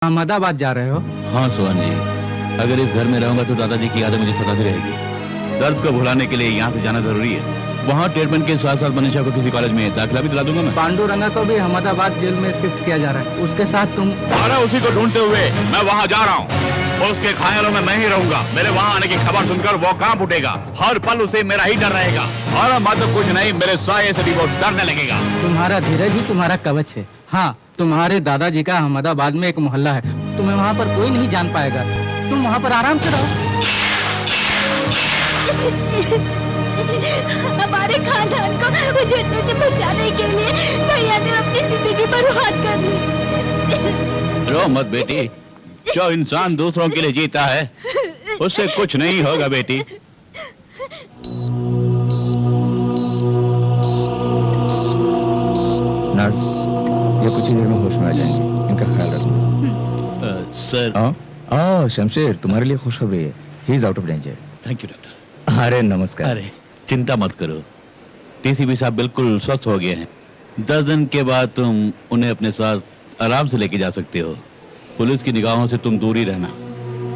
अहमदाबाद जा रहे हो? हाँ सोहन जी, अगर इस घर में रहूंगा तो दादाजी की यादें मुझे सताती रहेगी। दर्द को भुलाने के लिए यहाँ से जाना जरूरी है। वहाँ ट्रीटमेंट के साथ साथ मनीषा को किसी कॉलेज में दाखिला भी दिला दूंगा मैं। पांडुरंगा को भी अहमदाबाद जेल में शिफ्ट किया जा रहा है, उसके साथ तुम? अरे उसी को ढूंढते हुए मैं वहाँ जा रहा हूँ। उसके ख्यालों में मैं ही रहूंगा। मेरे वहाँ आने की खबर सुनकर वो कांप उठेगा। हर पल उसे मेरा ही डर रहेगा। और मतलब कुछ नहीं, मेरे साये से भी वो डरने लगेगा। तुम्हारा धीरज ही तुम्हारा कवच है। हाँ, तुम्हारे दादाजी का अहमदाबाद में एक मोहल्ला है, तुम्हें वहाँ पर कोई नहीं जान पाएगा। तुम वहाँ पर आराम से रहो। हमारे खानदान को उजड़ने से बचाने के लिए भैया ने अपनी जिंदगी बर्बाद कर ली। रो मत बेटी, जो इंसान दूसरों के लिए जीता है उससे कुछ नहीं होगा बेटी। नर्स, ये कुछ ही देर में होश में आ जाएंगे, इनका ख्याल रखना। सर। शमशेर, तुम्हारे लिए खुशखबरी है। He is out of danger. Thank you doctor. अरे नमस्कार। अरे चिंता मत करो, टीसीपी साहब बिल्कुल स्वस्थ हो गए हैं। 10 दिन के बाद तुम उन्हें अपने साथ आराम से लेके जा सकते हो। पुलिस की निगाहों से तुम दूर ही रहना।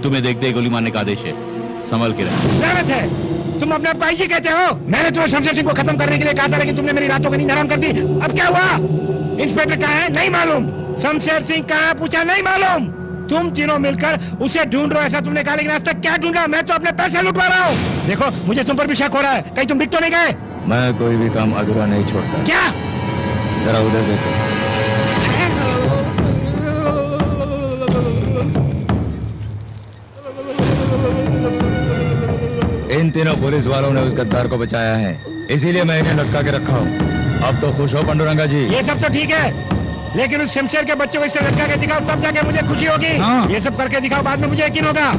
तुम्हें देखते ही गोली मारने का आदेश है, संभल के रहना। तुम अपने आप को ऐसे कहते हो? मैंने तुम्हें शमशेर सिंह को खत्म करने के लिए कहा था, लेकिन तुमने मेरी रातों की नींद हराम कर दी। अब क्या हुआ? इंस्पेक्टर कहाँ है? नहीं मालूम। शमशेर सिंह कहाँ है? पूछा, नहीं मालूम। तुम तीनों मिलकर उसे ढूंढ रहे हो, ऐसा तुमने कहा, लेकिन आज तक क्या ढूंढा? मैं तो अपने पैसे लुटवा रहा हूँ। देखो, मुझे तुम पर भी शक हो रहा है। कहीं तुम बिक तो नहीं गए? मैं कोई भी काम अधूरा नहीं छोड़ता। क्या? जरा उधर देखो। इन तीनों पुलिस वालों ने उस गद्दार को बचाया है, इसीलिए मैं इन्हें लटका के रखा हूँ। अब तो खुश हो पांडुरंगा जी? ये सब तो ठीक है, लेकिन उस शमशेर के बच्चे को इससे लटका के दिखाओ, तब जाके मुझे खुशी होगी। हाँ। ये सब करके दिखाओ, बाद में मुझे यकीन होगा।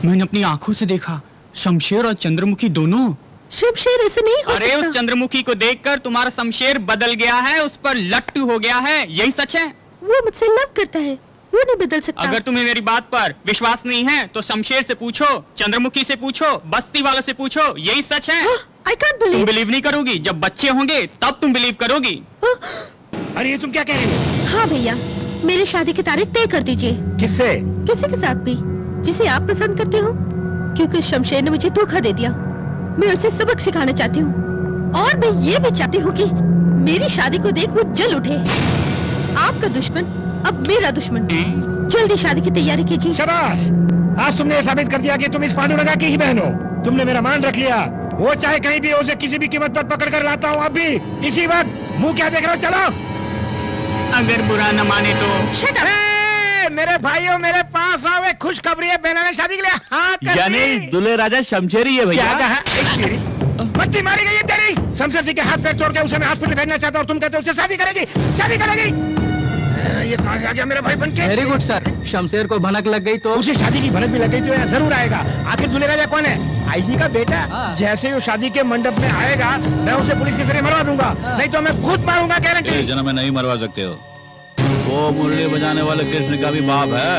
मैंने अपनी आंखों से देखा, शमशेर और चंद्रमुखी दोनों। शमशेर ऐसे नहीं हो अरे सकता। उस चंद्रमुखी को देखकर तुम्हारा शमशेर बदल गया है, उस पर लट्टू हो गया है। यही सच है? वो मुझसे लव करता है, वो नहीं बदल सकता। अगर तुम्हें मेरी बात पर विश्वास नहीं है तो शमशेर से पूछो, चंद्रमुखी से पूछो, बस्ती वालों से पूछो। यही सच है। I can't तुम believe। बिलीव नहीं करोगी, जब बच्चे होंगे तब तुम बिलीव करोगी। अरे ये तुम क्या कह रही हो? हाँ भैया, मेरी शादी की तारीख तय कर दीजिए। किससे? किसी के साथ भी, जिसे आप पसंद करते हो। क्योंकि शमशेर ने मुझे धोखा दे दिया। मैं उसे सबक सिखाना चाहती हूँ, और मैं ये भी चाहती हूँ कि मेरी शादी को देख वो जल उठे। आपका दुश्मन अब मेरा दुश्मन। जल्दी शादी की तैयारी कीजिए। शाबाश, आज तुमने ये साबित कर दिया कि तुम इस पांडुरंगा की ही बहन हो। तुमने मेरा मान रख लिया। वो चाहे कहीं भी हो, उसे किसी भी कीमत पर पकड़ कर लाता हूँ। अभी इसी वक्त। मुंह क्या देख रहे हो? चलो। अगर बुरा न माने तो। Shut up। मेरे भाइयों, मेरे पास आओ, एक खुशखबरी है। बहना ने शादी के लिए हाँ कर दी। यानी दूल्हे राजा शमशेर ही है भैया? क्या कहा? बच्ची मारी गई है तेरी। शमशेर सिंह के हाथ पैर तोड़ के उसे मैं हॉस्पिटल भेजना चाहता हूँ। तुम कहते हो उसे शादी करेगी? शादी करेगी? ये कहाँ से आ गया मेरा भाई बनके? Very good sir. शमशेर को भनक लग गई तो? उसे शादी की भनक भी लग गई तो यहाँ जरूर आएगा। आखिर दूल्हे राजा कौन है? आईजी का बेटा। हाँ। जैसे वो शादी के मंडप में आएगा, मैं उसे पुलिस के जरिए मरवा दूंगा। नहीं तो मैं खुद मारूंगा, गारंटी। जन्म में नहीं मरवा सकते हो। वो मुरली बजाने वाले कृष्ण का भी बाप है।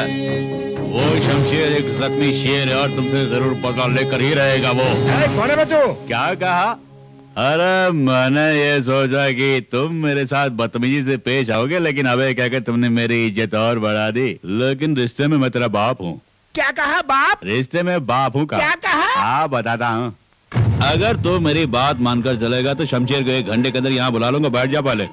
वो शमशेर एक जख्मी शेर है और तुमसे जरूर पकड़ लेकर ही रहेगा वो। कौन है बच्चों? क्या कहा? अरे मैंने ये सोचा कि तुम मेरे साथ बदतमीजी से पेश आओगे, लेकिन अबे कहकर तुमने मेरी इज्जत और बढ़ा दी। लेकिन रिश्ते में मैं तेरा बाप हूँ। क्या कहा? बाप? रिश्ते में बाप हूँ। क्या कहा? हाँ बताता हूँ। अगर तू मेरी बात मानकर चलेगा तो शमशेर को 1 घंटे के अंदर यहाँ बुला लूंगा। बैठ जा पहले।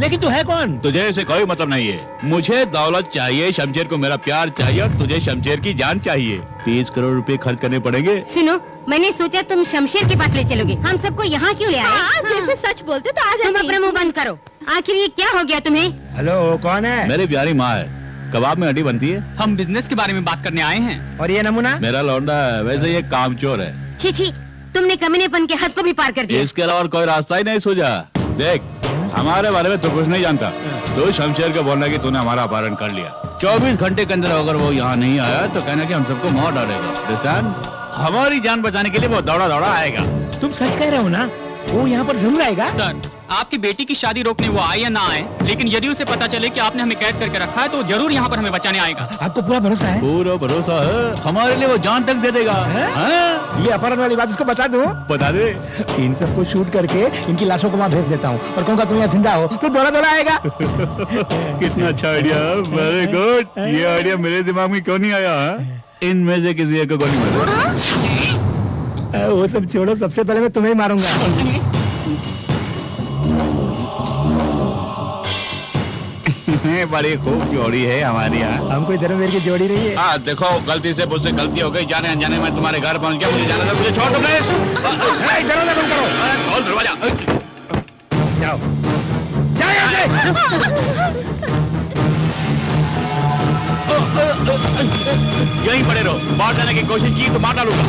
लेकिन तू है कौन? तुझे इसे कोई मतलब नहीं है। मुझे दौलत चाहिए, शमशेर को मेरा प्यार चाहिए, और तुझे शमशेर की जान चाहिए। 30 करोड़ रुपए खर्च करने पड़ेंगे। सुनो, मैंने सोचा तुम शमशेर के पास ले चलोगे। हम सबको यहाँ क्यों ले आए? हाँ, जैसे सच बोलते तो आ तुम जाती। अपना मुंह बंद करो। आखिर ये क्या हो गया तुम्हें? हेलो, कौन है? मेरी प्यारी माँ है। कबाब में हड्डी बनती है। हम बिजनेस के बारे में बात करने आए हैं। और ये नमूना? मेरा लौंडा है। वैसे ये कामचोर है। छी छी, तुमने कमीनेपन के हद को भी पार कर दिया। इसके अलावा और कोई रास्ता ही नहीं सूझा। देख, हमारे बारे में तो कुछ नहीं जानता। तो शमशेर को बोलना कि तूने हमारा अपहरण कर लिया। 24 घंटे के अंदर अगर वो यहाँ नहीं आया तो कहना कि हम सबको मार डालेगा। Understand? हमारी जान बचाने के लिए वो दौड़ा दौड़ा आएगा। तुम सच कह रहे हो ना? वो यहाँ पर जरूर आएगा। सर, आपकी बेटी की शादी रोकने वो आए या ना आए, लेकिन यदि उसे पता चले कि आपने हमें कैद करके रखा है तो जरूर यहाँ पर हमें बचाने आएगा। आपको पूरा भरोसा है? पूरा भरोसा है, हमारे लिए वो जान तक दे देगा। हाँ? ये अपहरण वाली बात इसको बता दूं? बता दे। इन सबको शूट करके इनकी लाशों को वहाँ भेज देता हूँ और कहूँगा तुम यहाँ जिंदा हो तो दौड़ा दौड़ा आएगा। कितना अच्छा आइडिया, वेरी गुड। ये आइडिया मेरे दिमाग में क्यों नहीं आया? इनमें से किसी एक को नहीं मारा। वो सब छोड़ो, सबसे पहले मैं तुम्हें ही मारूंगा। बड़ी खूब जोड़ी है हमारी यहाँ। हमको इधर मेरे की जोड़ी नहीं है। हाँ देखो, गलती से मुझसे गलती हो गई, जाने अनजाने में तुम्हारे घर पहुंच गया, मुझे जाना था, मुझे छोड़ दो प्लीज। दरवाजा बंद करो। खोल दरवाजा। जाओ जाओ यहाँ से। यहीं पड़े रहो, बाहर जाने की कोशिश की तो मार डालूंगा।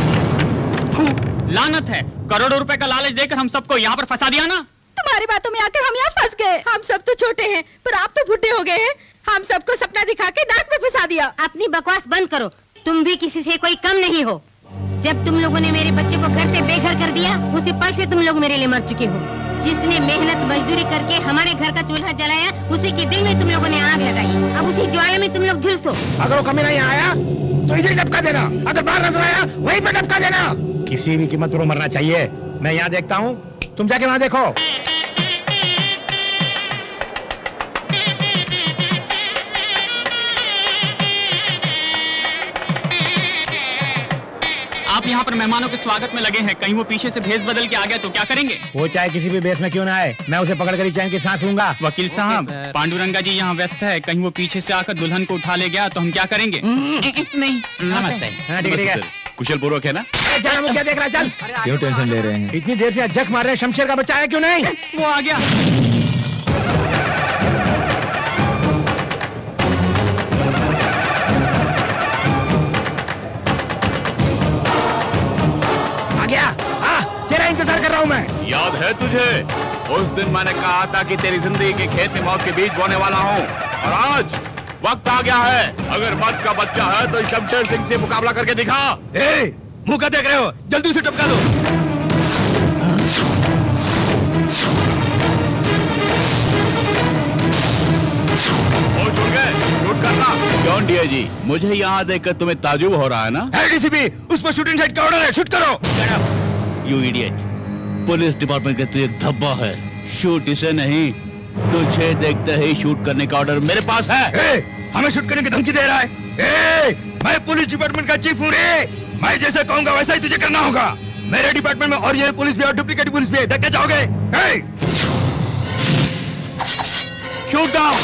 लानत है, करोड़ों रुपए का लालच देकर हम सबको यहाँ पर फंसा दिया ना। तुम्हारी बातों में आकर हम यहाँ फंस गए। हम सब तो छोटे हैं, पर आप तो बुढ़े हो गए हैं। हम सबको सपना दिखा के नाक में फंसा दिया। अपनी बकवास बंद करो, तुम भी किसी से कोई कम नहीं हो। जब तुम लोगों ने मेरे बच्चे को घर से बेघर कर दिया, उसी पल से तुम लोग मेरे लिए मर चुके हो। जिसने मेहनत मजदूरी करके हमारे घर का चूल्हा जलाया, उसी के दिल में तुम लोगों ने आग लगाई। अब उसी ज्वाला में तुम लोग झुलसो। अगर वो कमीना यहाँ आया तो इसे डबका देना, अगर बाहर नजर आया वहीं पे डबका देना। किसी भी कीमत पर वो मरना चाहिए। मैं यहाँ देखता हूँ, तुम जाके वहाँ देखो। आप यहाँ पर मेहमानों के स्वागत में लगे हैं, कहीं वो पीछे से भेस बदल के आ गया तो क्या करेंगे? वो चाहे किसी भी बेस में क्यों ना आए, मैं उसे पकड़ कर ही चैन की सांस लूंगा। वकील साहब, पांडुरंगा जी यहाँ व्यस्त है, कहीं वो पीछे से आकर दुल्हन को उठा ले गया तो हम क्या करेंगे? नहीं, नमस्ते। हाँ, ठीक है। कुशल पूर्वक है ना? चल मुझे क्या देख रहा है, चल। क्यों टेंशन ले रहे हैं? इतनी देर से जख मार रहे हैं, शमशेर का बच्चा है क्यों नहीं? वो आ गया। तेरा इंतजार कर रहा हूँ मैं। याद है तुझे? उस दिन मैंने कहा था कि तेरी जिंदगी के खेत में मौत के बीज बोने वाला हूँ, और आज वक्त आ गया है। अगर मर्द का बच्चा है तो शमशेर सिंह से मुकाबला करके दिखा। मुंह क्या देख रहे हो? जल्दी उसे टपका दो। शूट करना। जॉन डियर जी, मुझे यहाँ देखकर तुम्हें ताजुब हो रहा है ना? डीसीपी, उस पर शूटिंग साइड का ऑर्डर है, शूट करो। यू इडियट, पुलिस डिपार्टमेंट का तू एक धब्बा है। शूट इसे नहीं, तुझे देखते ही शूट करने का ऑर्डर मेरे पास है। हमें शूट करने की धमकी दे रहा है। मैं पुलिस डिपार्टमेंट का चीफ हूँ रे। मैं जैसे कहूँगा वैसा ही तुझे करना होगा। मेरे डिपार्टमेंट में ओरिजिनल पुलिस भी और डुप्लीकेट पुलिस भी है, देखना चाहोगे? Shoot down.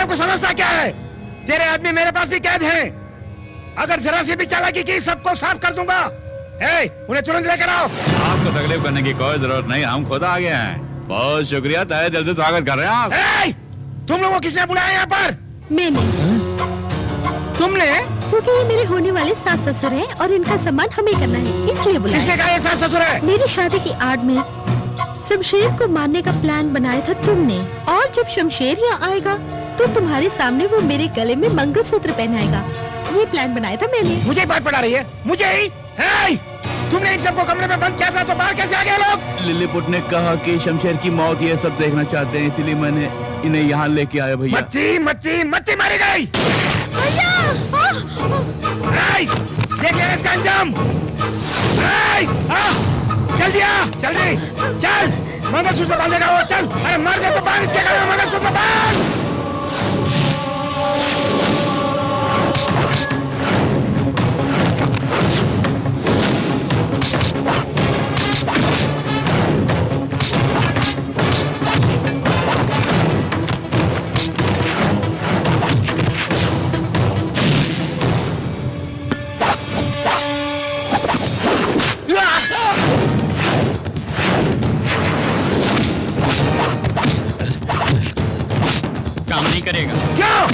को समझता क्या है? तेरे आदमी मेरे पास भी कैद हैं। अगर जरा सी भी चालाकी की सबको साफ कर दूंगा। उन्हें तुरंत लेकर आओ। आपको तकलीफ करने की कोई जरूरत नहीं, हम खुद आ गए हैं। बहुत शुक्रिया, तहे दिल से स्वागत कर रहे हैं आप। तुम लोगों को किसने बुलाया यहाँ पर? मैंने। तुमने? क्योंकि ये मेरे होने वाले सास ससुर हैं और इनका सम्मान हमें करना है, इसलिए बुलाया। किसने कहा ये सास ससुर है? मेरी शादी की आड़ में शमशेर को मारने का प्लान बनाया था तुमने, और जब शमशेर यहाँ आएगा तो तुम्हारे सामने वो मेरे गले में मंगलसूत्र पहनाएगा। ये प्लान बनाया था मैंने। मुझे बात पड़ा रही है? मुझे ही? तुमने इन सबको कमरे में बंद किया था तो बाहर कैसे आ गए लोग? लिलीपुट ने कहा कि शमशेर की मौत ये सब देखना चाहते हैं, इसीलिए मैंने इन्हें यहाँ लेके आया भैया। मच्छी मच्छी मच्छी मारी गई। देख लेना इसका अंजाम। जल्दी आ, जल्दी चल। मंगलसूत्र बांधेगा वो, चल। अरे मार दे तो बांध इसके गले में मंगलसूत्र बांध।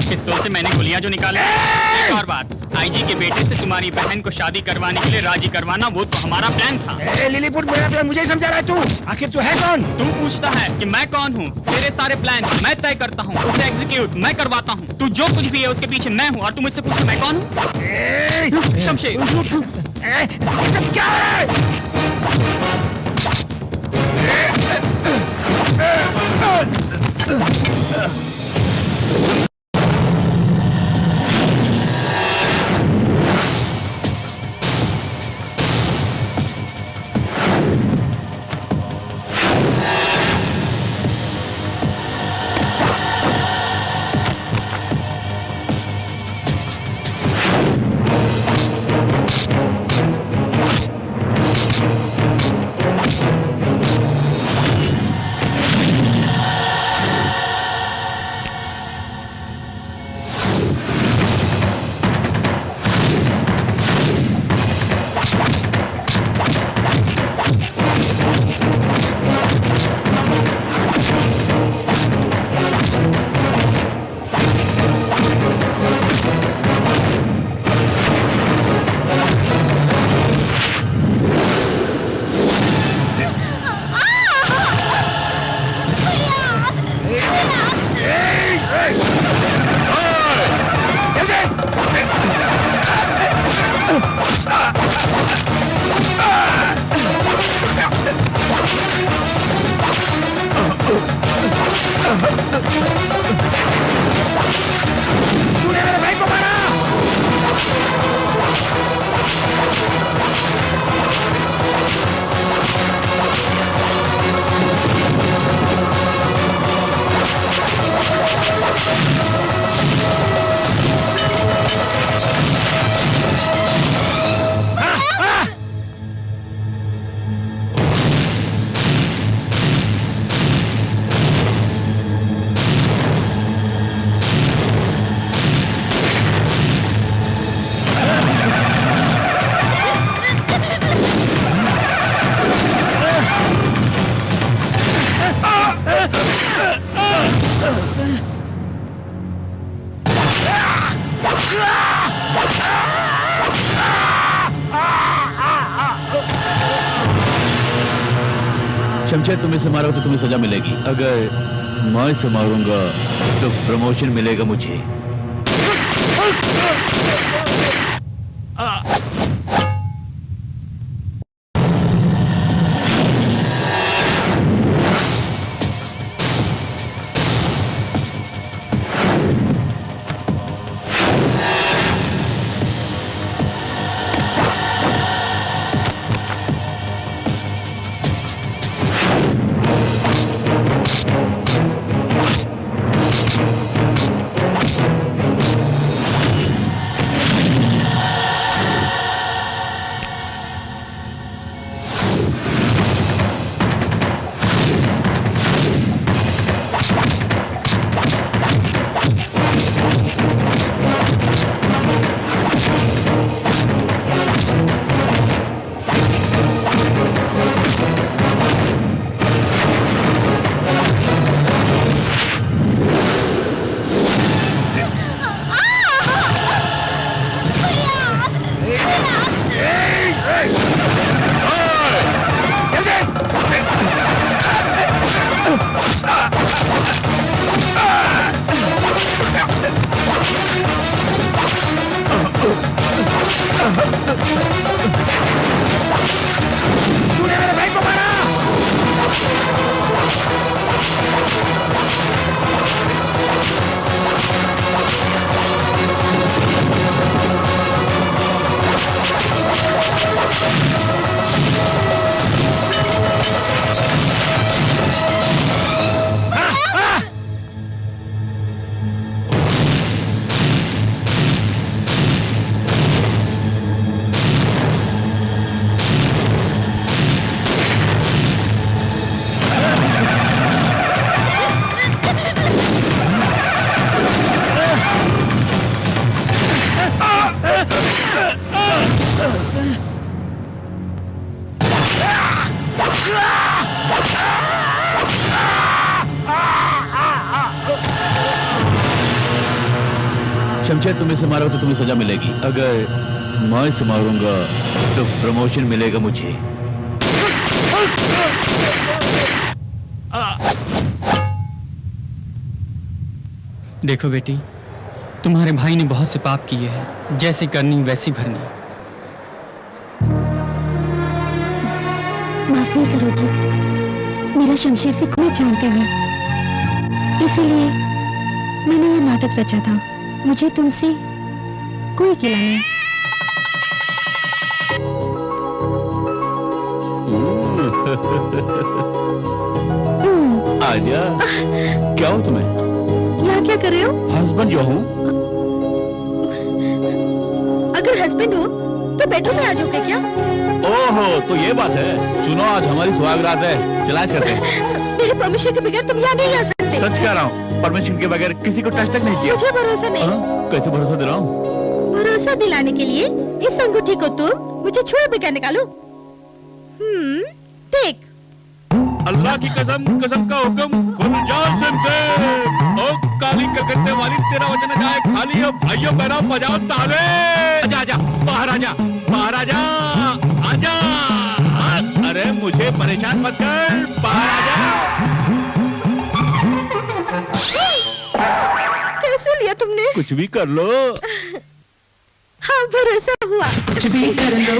पिस्तौल से मैंने गोलियां जो निकाली। एक और बात, आईजी के बेटे से तुम्हारी बहन को शादी करवाने के लिए राजी करवाना वो तो हमारा प्लान था। लिलीपुट, मेरा प्लान मुझे ही समझा रहा है तू? आखिर तू है कौन? तू पूछता है कि मैं कौन हूँ? तेरे सारे प्लान मैं तय करता हूँ, उसे एग्जीक्यूट मैं करवाता हूँ। तू जो कुछ भी है उसके पीछे मैं हूँ, और तू मुझसे पूछ मैं कौन हूँ? शमशेर। क्या है? तूने मेरे भाई को मारा। शमशेर, तुम इसे मारोगे तो तुम्हें सजा मिलेगी। अगर मैं इसे मारूंगा तो प्रमोशन मिलेगा मुझे। तूने मेरे भाई को मारा। शमशेर तुम इसे मारोगे तो तुम्हें सजा मिलेगी, अगर मैं इसे मारूंगा तो प्रमोशन मिलेगा मुझे। देखो बेटी, तुम्हारे भाई ने बहुत से पाप किए हैं, जैसे करनी वैसी भरनी। माफ नहीं करोगी, मेरा शमशेर से कोई जानता है, इसीलिए मैंने ये नाटक रचा था। मुझे तुमसे कोई गिला नहीं। आजा, क्या हो तुम्हें? यहाँ क्या कर रहे हो? हस्बैंड जो हूँ। अगर हस्बैंड हो तो बैठो में आ जाओगे क्या? ओहो, तो ये बात है। सुनो, आज हमारी सुहाग रात है, चलाश करते हैं। मेरे परमिशन के बगैर तुम यहाँ नहीं आ सकते। सच कह रहा हूँ, परमिशन के बगैर किसी को टच तक नहीं किया। मुझे भरोसा नहीं। कैसे भरोसा दिलाऊं? भरोसा दिलाने के लिए इस अंगूठी को तुम मुझे छुए बगैर निकालो। देख। अल्लाह की कसम, कसम का हुक्म, खुल जा शमशेर। ओ काली कलकत्ते वाली, तेरा वचन जाए खाली। अब भाइयों बहनों बजाओ ताले। आजा आजा, बाहर आजा, बाहर आजा, आजा। अरे मुझे परेशान मत कर, बाहर आजा। कैसे लिया तुमने? कुछ भी कर लो। हाँ, भरोसा हुआ। कुछ भी कर लो।